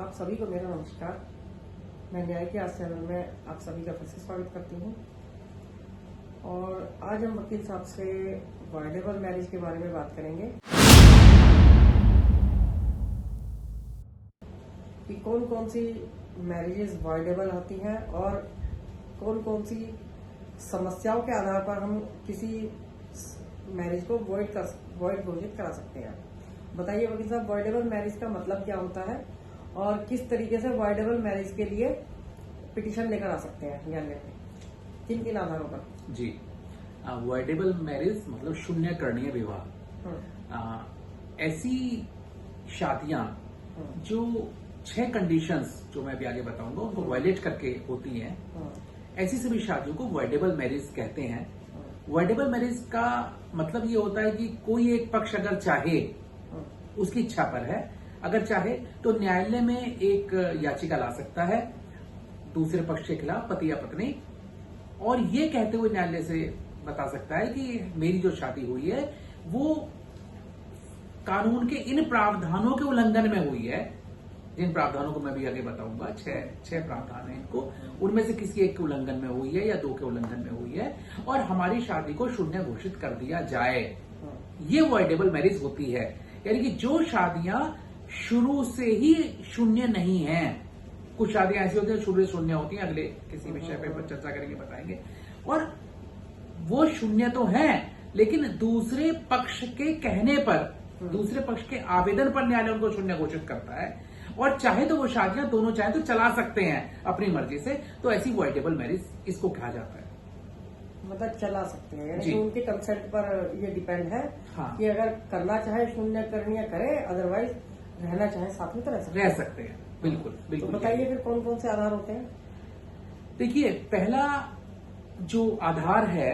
आप सभी को मेरा नमस्कार। मैं न्याय के आज चैनल में आप सभी का फिर से स्वागत करती हूँ। और आज हम वकील साहब से वॉइडेबल मैरिज के बारे में बात करेंगे कि कौन कौन सी मैरिजेस वॉइडेबल होती हैं और कौन कौन सी समस्याओं के आधार पर हम किसी मैरिज को वॉइड घोषित करा सकते हैं। बताइए वकील साहब, वॉइडेबल मैरिज का मतलब क्या होता है और किस तरीके से वॉइडेबल मैरिज के लिए पिटीशन लेकर आ सकते हैं न्यायालय में, किन किन आधारों पर? जी, वॉइडेबल मैरिज मतलब शून्य करणीय विवाह। ऐसी शादियां जो 6 कंडीशंस जो मैं अभी आगे बताऊंगा उनको वायलेट करके होती हैं, ऐसी सभी शादियों को वॉइडेबल मैरिज कहते हैं। वॉइडेबल मैरिज का मतलब ये होता है कि कोई एक पक्ष अगर चाहे, उसकी इच्छा पर है, अगर चाहे तो न्यायालय में एक याचिका ला सकता है दूसरे पक्ष के खिलाफ, पति या पत्नी, और ये कहते हुए न्यायालय से बता सकता है कि मेरी जो शादी हुई है वो कानून के इन प्रावधानों के उल्लंघन में हुई है, जिन प्रावधानों को मैं भी आगे बताऊंगा। 6 प्रावधान है इनको, उनमें से किसी एक के उल्लंघन में हुई है या 2 के उल्लंघन में हुई है, और हमारी शादी को शून्य घोषित कर दिया जाए, ये वॉइडेबल मैरिज होती है। यानी कि जो शादियां शुरू से ही शून्य नहीं हैं, कुछ शादियां ऐसी होती हैं शुरू से शून्य होती हैं, अगले किसी विषय पर चर्चा करेंगे, बताएंगे, और वो शून्य तो हैं लेकिन दूसरे पक्ष के कहने पर, दूसरे पक्ष के आवेदन पर न्यायालय उनको शून्य घोषित करता है, और चाहे तो वो शादियां दोनों चाहे तो चला सकते हैं अपनी मर्जी से, तो ऐसी वॉइडेबल मैरिज इसको कहा जाता है। मतलब चला सकते हैं, यानी उनके कंसेंट पर ये डिपेंड है। हाँ। कि अगर करना चाहे शून्य करणीय करे, अदरवाइज रहना चाहे साथ में तो रह सकते हैं। बिल्कुल बिल्कुल। तो बताइए फिर कौन कौन से आधार होते हैं? देखिए, पहला जो आधार है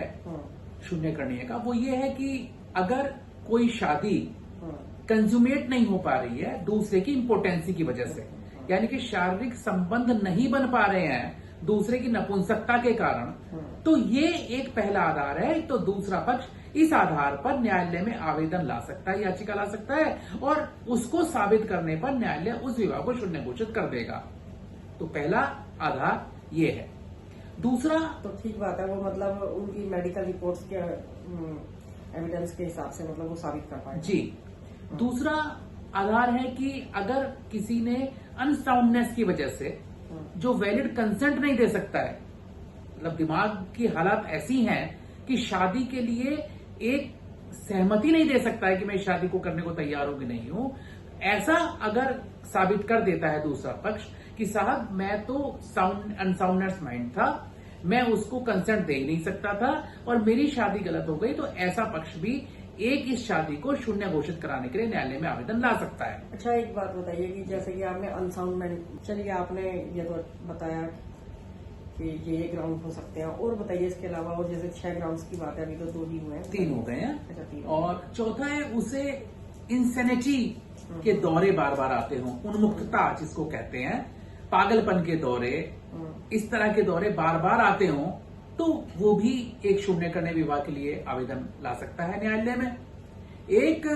शून्य करणीय का, वो ये है कि अगर कोई शादी कंज्यूमेट नहीं हो पा रही है दूसरे की इम्पोर्टेंसी की वजह से, यानी कि शारीरिक संबंध नहीं बन पा रहे हैं दूसरे की नपुंसकता के कारण, तो ये एक पहला आधार है। तो दूसरा पक्ष इस आधार पर न्यायालय में आवेदन ला सकता है, याचिका ला सकता है, और उसको साबित करने पर न्यायालय उस विवाह को शून्य घोषित कर देगा। तो पहला आधार ये है। दूसरा, तो ठीक बात है, वो मतलब उनकी मेडिकल रिपोर्ट्स के एविडेंस के हिसाब से मतलब वो साबित कर पाए। जी। दूसरा आधार है कि अगर किसी ने अनसाउंडनेस की वजह से जो वैलिड कंसेंट नहीं दे सकता है, मतलब दिमाग की हालात ऐसी हैं कि शादी के लिए एक सहमति नहीं दे सकता है कि मैं इस शादी को करने को तैयार हूं कि नहीं हूं, ऐसा अगर साबित कर देता है दूसरा पक्ष कि साहब मैं तो अनसाउंडनेस माइंड था, मैं उसको कंसेंट दे ही नहीं सकता था और मेरी शादी गलत हो गई, तो ऐसा पक्ष भी एक इस शादी को शून्य घोषित कराने के लिए न्यायालय में आवेदन ला सकता है। अच्छा, एक बात बताइए कि जैसे कि आपने अनसाउंडमेंट, चलिए आपने ये तो बताया कि ये ग्राउंड हो सकते हैं, और बताइए इसके अलावा, और जैसे 6 ग्राउंड्स की बात है, अभी तो 2 ही हुए हैं, 3 हो गए हैं। अच्छा, 3। और चौथा है उसे इंसेनिटी के दौरे बार बार आते हों, उन्मुक्तता जिसको कहते हैं, पागलपन के दौरे, इस तरह के दौरे बार बार आते हों, तो वो भी एक शून्य करणीय विवाह के लिए आवेदन ला सकता है न्यायालय में। एक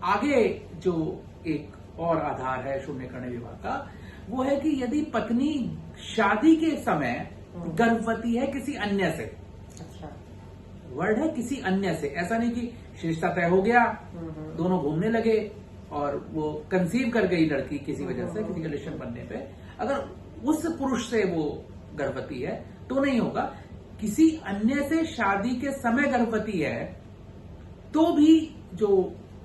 आगे जो एक और आधार है शून्य करणीय विवाह का, वो है कि यदि पत्नी शादी के समय गर्भवती है किसी अन्य से। अच्छा, वर्ड है किसी अन्य से, ऐसा नहीं कि रिश्ता तय हो गया, दोनों घूमने लगे और वो कंसीव कर गई लड़की किसी वजह से, किसी रिलेशन बनने पे, अगर उस पुरुष से वो गर्भवती है तो नहीं होगा। किसी अन्य से शादी के समय गर्भवती है तो भी जो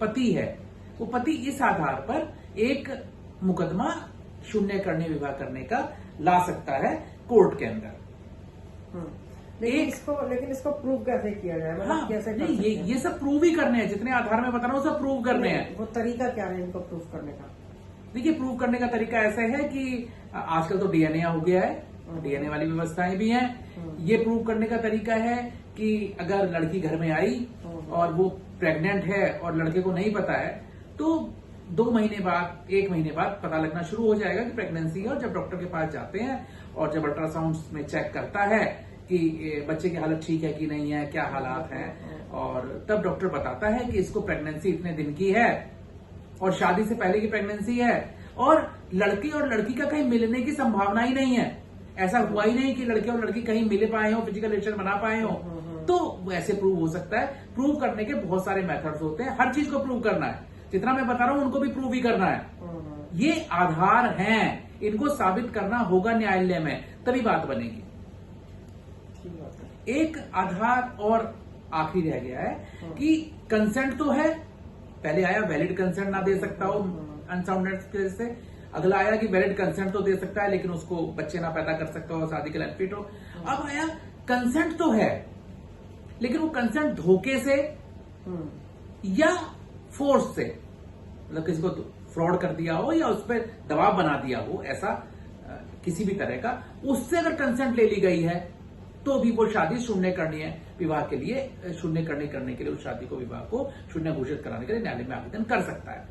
पति है, वो पति इस आधार पर एक मुकदमा शून्य करणीय विवाह करने का ला सकता है कोर्ट के अंदर। लेकिन इसको प्रूव कैसे किया जाए? मतलब कैसे कर सकते हैं? ये सब प्रूव ही करने हैं, जितने आधार में बता रहा हूं सब प्रूव करने हैं। वो तरीका क्या है इनको प्रूव करने का? देखिए, प्रूव करने का तरीका ऐसा है कि आजकल तो डीएनए हो गया है, डीएनए वाली व्यवस्थाएं भी हैं। ये प्रूव करने का तरीका है कि अगर लड़की घर में आई और वो प्रेग्नेंट है और लड़के को नहीं पता है, तो 2 महीने बाद, 1 महीने बाद पता लगना शुरू हो जाएगा कि प्रेगनेंसी है, और जब डॉक्टर के पास जाते हैं और जब अल्ट्रासाउंड में चेक करता है कि बच्चे की हालत ठीक है कि नहीं है, क्या हालात हैं, और तब डॉक्टर बताता है कि इसको प्रेगनेंसी इतने दिन की है और शादी से पहले की प्रेगनेंसी है, और लड़के और लड़की का कहीं मिलने की संभावना ही नहीं है। ऐसा हुआ ही नहीं कि लड़के और लड़की कहीं मिल पाए हो, फिजिकल रिलेशन बना पाए हो। तो वैसे प्रूव हो सकता है। प्रूव करने के बहुत सारे मेथड्स होते हैं, हर चीज को प्रूव करना है। जितना मैं बता रहा हूं उनको भी प्रूव ही करना है। ये आधार हैं, इनको साबित करना होगा न्यायालय में, तभी बात बनेगी। एक आधार और आखिरी रह गया है कि कंसेंट तो है, पहले आया वैलिड कंसेंट ना दे सकता हो अनसाउंडनेस की वजह से, अगला आया कि वैलिड कंसेंट तो दे सकता है लेकिन उसको बच्चे ना पैदा कर सकता हो, शादी के लिए अनफिट हो। अब आया कंसेंट तो है लेकिन वो कंसेंट धोखे से या फोर्स से, मतलब किसी को फ्रॉड कर दिया हो या उस पर दबाव बना दिया हो, ऐसा किसी भी तरह का, उससे अगर कंसेंट ले ली गई है तो भी वो शादी शून्य करनी है। विवाह के लिए शून्य करने के लिए उस शादी को, विवाह को शून्य घोषित कराने के लिए न्यायालय में आवेदन कर सकता है।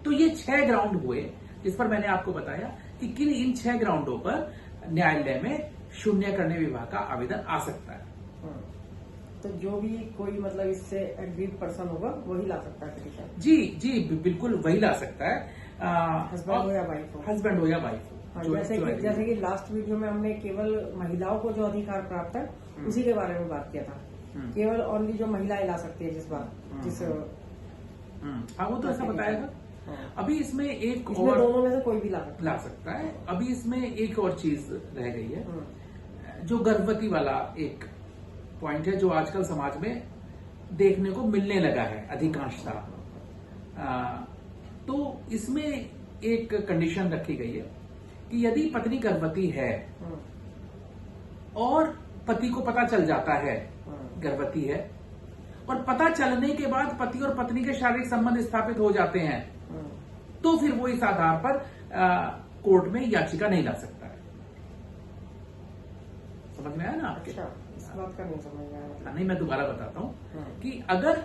तो ये 6 ग्राउंड हुए जिस पर मैंने आपको बताया कि किन इन 6 ग्राउंडों पर न्यायालय में शून्य करने विवाह का आवेदन आ सकता है। तो जो भी कोई मतलब इससे एग्रीड पर्सन होगा वही ला सकता है पिटीशन? जी जी बिल्कुल वही ला सकता है, हस्बैंड हो या वाइफ हो। हस्बैंड हो या वाइफ हो। जैसे कि लास्ट वीडियो में हमने केवल महिलाओं को जो अधिकार प्राप्त है उसी के बारे में बात किया था। केवल ओनली जो महिलाएं ला सकती है जिस हाँ वो तो ऐसा बताएगा। अभी इसमें एक और दोनों में से कोई भी ला सकता है। अभी इसमें एक और चीज रह गई है, जो गर्भवती वाला एक पॉइंट है जो आजकल समाज में देखने को मिलने लगा है अधिकांशता। तो इसमें एक कंडीशन रखी गई है कि यदि पत्नी गर्भवती है और पति को पता चल जाता है गर्भवती है, और पता चलने के बाद पति और पत्नी के शारीरिक संबंध स्थापित हो जाते हैं, तो फिर वो इस आधार पर कोर्ट में याचिका नहीं ला सकता है। समझ में आया ना आपके? अच्छा, इस बात का नहीं समझ में आया। नहीं, मैं दोबारा बताता हूं कि अगर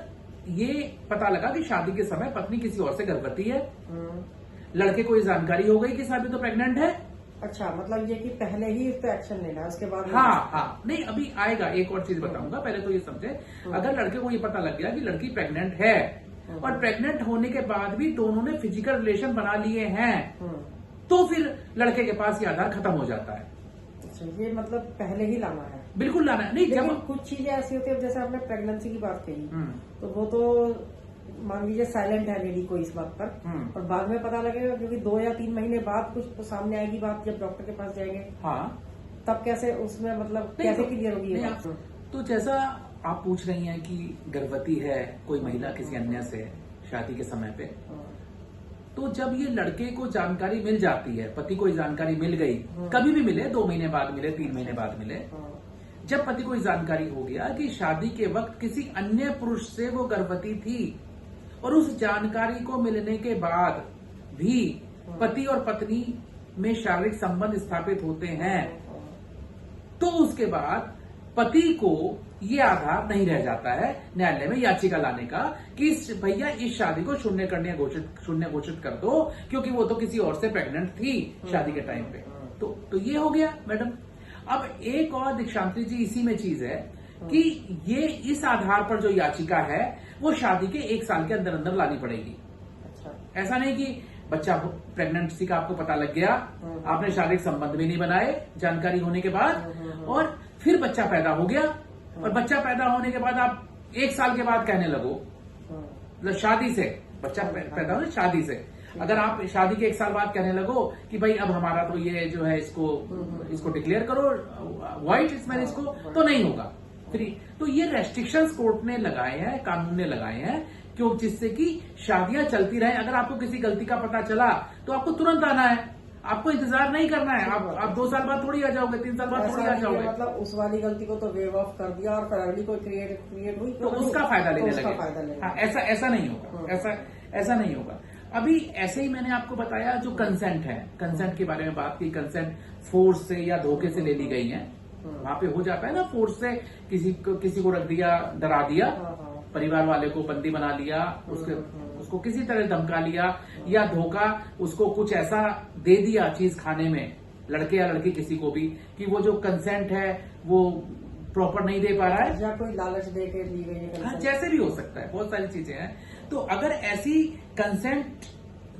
ये पता लगा कि शादी के समय पत्नी किसी और से गर्भवती है, लड़के को ये जानकारी हो गई कि शादी तो प्रेग्नेंट है। अच्छा, मतलब ये कि पहले ही इस पे एक्शन लेना है, उसके बाद? हाँ, नहीं अभी आएगा, एक और चीज बताऊंगा, पहले तो ये समझे। अगर लड़के को ये पता लग गया कि लड़की प्रेग्नेंट है और प्रेग्नेंट होने के बाद भी दोनों ने फिजिकल रिलेशन बना लिए हैं, तो फिर लड़के के पास ये आधार खत्म हो जाता है। अच्छा, ये मतलब पहले ही लाना है? बिल्कुल लाना है। नहीं, जब कुछ चीजें ऐसी होती है, जैसे आपने प्रेगनेंसी की बात कही, तो वो तो मान लीजिए साइलेंट है लेडी को इस बात पर, और बाद में पता लगेगा क्योंकि 2 या 3 महीने बाद कुछ तो सामने आएगी बात, जब डॉक्टर के पास जाएंगे। हाँ, तब कैसे उसमें मतलब कैसे क्लियर होगी? तो जैसा आप पूछ रही हैं कि गर्भवती है कोई महिला किसी अन्य से शादी के समय पे, तो जब ये लड़के को जानकारी मिल जाती है, पति को ये जानकारी मिल गई, कभी भी मिले, 2 महीने बाद मिले, 3 महीने बाद मिले, जब पति को ये जानकारी हो गया कि शादी के वक्त किसी अन्य पुरुष से वो गर्भवती थी, और उस जानकारी को मिलने के बाद भी पति और पत्नी में शारीरिक संबंध स्थापित होते हैं, तो उसके बाद पति को ये आधार नहीं रह जाता है न्यायालय में याचिका लाने का कि भैया इस शादी को शून्य घोषित कर दो, क्योंकि वो तो किसी और से प्रेग्नेंट थी शादी के टाइम पे। तो ये हो गया मैडम। अब एक और दीक्षांत्री जी इसी में चीज है कि ये इस आधार पर जो याचिका है वो शादी के 1 साल के अंदर अंदर लानी पड़ेगी। अच्छा, ऐसा ऐसा नहीं कि बच्चा प्रेगनेंसी का आपको पता लग गया, आपने शारीरिक संबंध भी नहीं बनाए जानकारी होने के बाद, और फिर बच्चा पैदा हो गया, और बच्चा पैदा होने के बाद आप 1 साल के बाद कहने लगो, मतलब शादी से बच्चा पैदा हो, शादी से अगर आप शादी के 1 साल बाद कहने लगो कि भाई अब हमारा तो ये जो है इसको डिक्लेयर करो वाइट इस मैरिज को, तो नहीं होगा फिर। तो ये रेस्ट्रिक्शंस कोर्ट ने लगाए हैं, कानून ने लगाए हैं, क्यों, जिससे कि शादियां चलती रहें। अगर आपको किसी गलती का पता चला तो आपको तुरंत आना है, आपको इंतजार नहीं करना है। आप 2 साल बाद थोड़ी आ जाओगे, 3 साल बाद थोड़ी आ जाओगे। मतलब उस वाली गलती को तो वेव ऑफ कर दिया और फिर अगली कोई क्रिएट हुई तो उसका फायदा लेने लगे। हाँ, ऐसा नहीं होगा, ऐसा नहीं होगा। अभी ऐसे ही मैंने आपको बताया जो कंसेंट है, कंसेंट के बारे में बात की, कंसेंट फोर्स से या धोखे से ले ली गई है, वहां पे हो जाता है ना, फोर्स से किसी को रख दिया, डरा दिया, परिवार वाले को बंदी बना लिया, उसको किसी तरह धमका लिया, या धोखा, उसको कुछ ऐसा दे दिया चीज खाने में, लड़के या लड़की किसी को भी, कि वो जो कंसेंट है वो प्रॉपर नहीं दे पा रहा है, या कोई लालच दे के ली गई है। हाँ, जैसे भी हो सकता है, बहुत सारी चीजें हैं। तो अगर ऐसी कंसेंट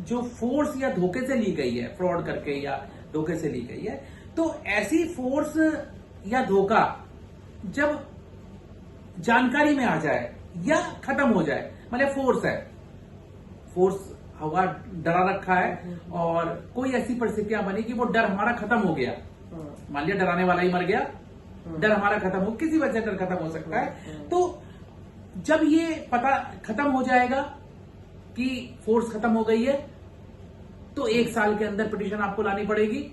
जो फोर्स या धोखे से ली गई है, फ्रॉड करके या धोखे से ली गई है, तो ऐसी फोर्स या धोखा जब जानकारी में आ जाए या खत्म हो जाए, मतलब फोर्स है, फोर्स हवा डरा रखा है और कोई ऐसी परिस्थितियां बनी कि वो डर हमारा खत्म हो गया, मान लिया डराने वाला ही मर गया, डर हमारा खत्म हो, किसी वजह से डर खत्म हो सकता है। तो जब ये पता खत्म हो जाएगा कि फोर्स खत्म हो गई है, तो 1 साल के अंदर पिटीशन आपको लानी पड़ेगी।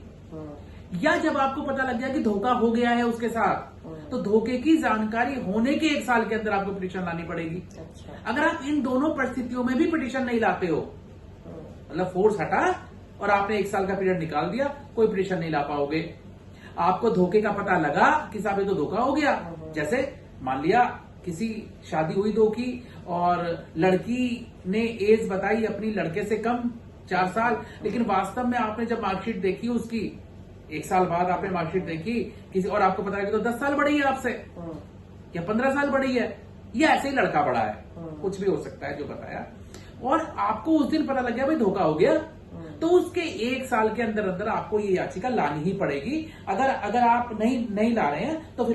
या जब आपको पता लग गया कि धोखा हो गया है उसके साथ, तो धोखे की जानकारी होने के 1 साल के अंदर आपको पिटीशन लानी पड़ेगी। अगर आप इन दोनों परिस्थितियों में भी पिटीशन नहीं लाते हो, मतलब फोर्स हटा और आपने 1 साल का पीरियड निकाल दिया, कोई पिटीशन नहीं ला पाओगे। आपको धोखे का पता लगा कि साहब ये तो धोखा हो गया, जैसे मान लिया किसी शादी हुई 2 की और लड़की ने एज बताई अपनी लड़के से कम 4 साल, लेकिन वास्तव में आपने जब मार्कशीट देखी उसकी 1 साल बाद आपने मार्कशीट देखी किसी और आपको पता है कि तो 10 साल बड़ी है आपसे या 15 साल बड़ी है, या ऐसे ही लड़का बड़ा है, कुछ भी हो सकता है जो बताया, और आपको उस दिन पता लग गया भाई धोखा हो गया, तो उसके 1 साल के अंदर अंदर आपको ये याचिका लानी ही पड़ेगी। अगर आप नहीं ला रहे हैं तो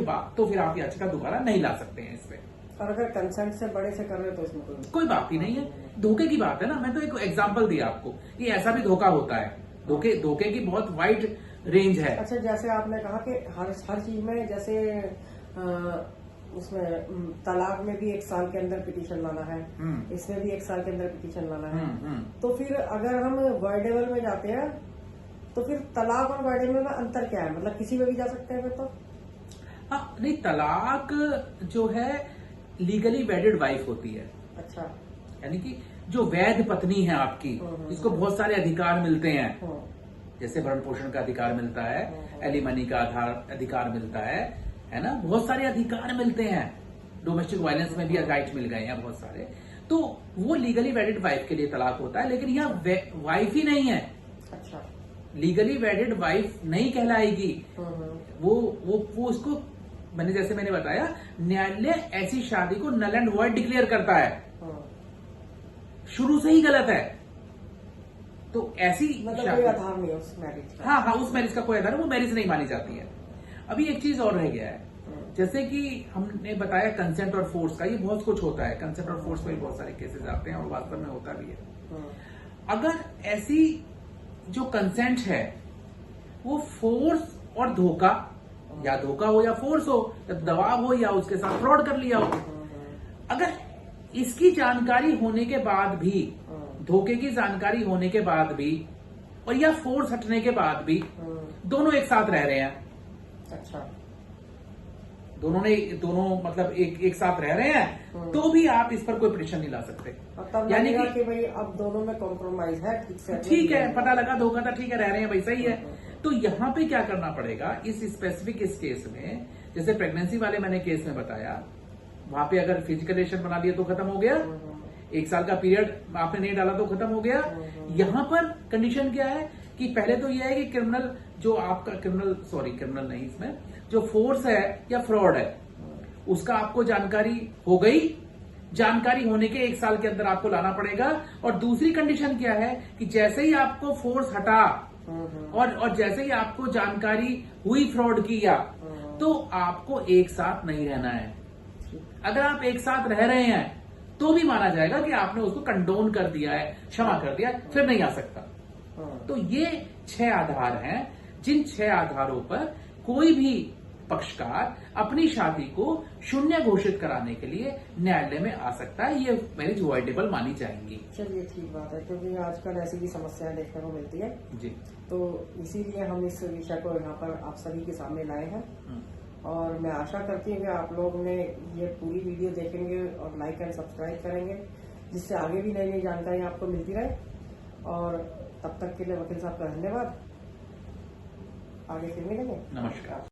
फिर आप याचिका दोबारा नहीं ला सकते हैं इस पे। और अगर कंसेंट से बड़े से कर रहे हैं तो इसमें कोई बात ही नहीं है, धोखे की बात है ना। मैं तो एक एग्जांपल दिया आपको, ये ऐसा भी धोखा होता है, धोखे की बहुत वाइड रेंज है। अच्छा, जैसे आपने कहा कि हर चीज में, जैसे उसमें तलाक में भी 1 साल के अंदर पिटीशन लाना है, इसमें भी 1 साल के अंदर पिटीशन लाना है, तो फिर अगर हम वॉइडेबल में जाते हैं तो फिर तलाक और वॉइडेबल में अंतर क्या है? मतलब किसी में भी जा सकते हैं फिर तो? हाँ, नहीं, तलाक जो है लीगली वेडिड वाइफ होती है। अच्छा, यानी कि जो वैध पत्नी है आपकी, जिसको बहुत सारे अधिकार मिलते हैं, जैसे भरण पोषण का अधिकार मिलता है, एलिमनी का अधिकार मिलता है ना, बहुत सारे अधिकार मिलते हैं, डोमेस्टिक वायलेंस में भी राइट मिल गए हैं बहुत सारे, तो वो लीगली वेडिड वाइफ के लिए तलाक होता है। लेकिन यहाँ वाइफ ही नहीं है। अच्छा, लीगली वेडिड वाइफ नहीं कहलाएगी वो उसको, मैंने बताया, न्यायालय ऐसी शादी को नल एंड वॉइड डिक्लेयर करता है, शुरू से ही गलत है। तो ऐसी मतलब कोई आधार नहीं है उस मैरिज का। हाँ, उस मैरिज का कोई आधार, वो मैरिज नहीं मानी जाती है। अभी एक चीज और रह गया है, जैसे कि हमने बताया कंसेंट और फोर्स का, ये बहुत कुछ होता है, कंसेंट और फोर्स में भी बहुत सारे केसेस आते हैं और वास्तव में होता भी है। अगर ऐसी जो कंसेंट है वो फोर्स और धोखा, या धोखा हो या फोर्स हो, या दबाव हो या उसके साथ फ्रॉड कर लिया हो, अगर इसकी जानकारी होने के बाद भी, धोखे की जानकारी होने के बाद भी, और या फोर्स हटने के बाद भी दोनों एक साथ रह रहे हैं, अच्छा, दोनों मतलब एक साथ रह रहे हैं, तो भी आप इस पर कोई पिटीशन नहीं ला सकते। यानी कि भाई अब दोनों में कॉम्प्रोमाइज है, ठीक है, पता लगा धोखा था, ठीक है, रह रहे हैं भाई, सही है। तो यहाँ पे क्या करना पड़ेगा इस स्पेसिफिक इस केस में, जैसे प्रेगनेंसी वाले मैंने केस में बताया, वहां पे अगर फिजिकल रिलेशन बना लिया तो खत्म हो गया, 1 साल का पीरियड आपने नहीं डाला तो खत्म हो गया। यहाँ पर कंडीशन क्या है कि पहले तो यह है कि क्रिमिनल जो आपका क्रिमिनल नहीं, इसमें जो फोर्स है या फ्रॉड है उसका आपको जानकारी हो गई, जानकारी होने के 1 साल के अंदर आपको लाना पड़ेगा। और दूसरी कंडीशन क्या है कि जैसे ही आपको फोर्स हटा और जैसे ही आपको जानकारी हुई फ्रॉड की, या तो आपको एक साथ नहीं रहना है। अगर आप एक साथ रह रहे हैं तो भी माना जाएगा कि आपने उसको कंडोन कर दिया है, क्षमा कर दिया, फिर नहीं आ सकता। तो ये 6 आधार हैं, जिन 6 आधारों पर कोई भी पक्षकार अपनी शादी को शून्य घोषित कराने के लिए न्यायालय में आ सकता है। ये मैरिज वॉइडेबल मानी जाएंगी। चलिए, ठीक बात है, क्योंकि आजकल ऐसी भी समस्याएं देखने को मिलती है जी, तो इसीलिए हम इस विषय को यहाँ पर आप सभी के सामने लाए हैं। और मैं आशा करती हूँ कि आप लोग ने ये पूरी वीडियो देखेंगे और लाइक एंड सब्सक्राइब करेंगे, जिससे आगे भी नई नई जानकारी आपको मिलती रहे। और तब तक के लिए वकील साहब का धन्यवाद। आगे फिर मिलेंगे। नमस्कार।